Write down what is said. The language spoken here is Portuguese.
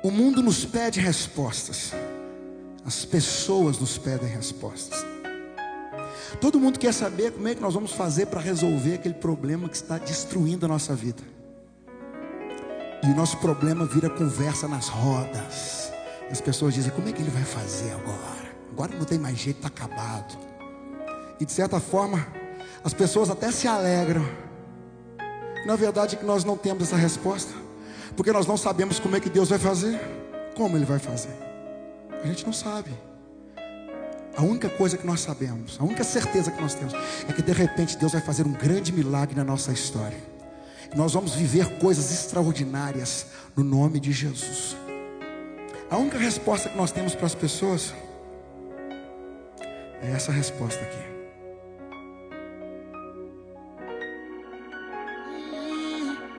O mundo nos pede respostas. As pessoas nos pedem respostas. Todo mundo quer saber como é que nós vamos fazer para resolver aquele problema que está destruindo a nossa vida. E o nosso problema vira conversa nas rodas. As pessoas dizem, como é que ele vai fazer agora? Agora não tem mais jeito, está acabado. E de certa forma, as pessoas até se alegram. Na verdade é que nós não temos essa resposta, porque nós não sabemos como é que Deus vai fazer. Como Ele vai fazer? A gente não sabe. A única coisa que nós sabemos, a única certeza que nós temos, é que de repente Deus vai fazer um grande milagre na nossa história. E nós vamos viver coisas extraordinárias no nome de Jesus. A única resposta que nós temos para as pessoas é essa resposta aqui.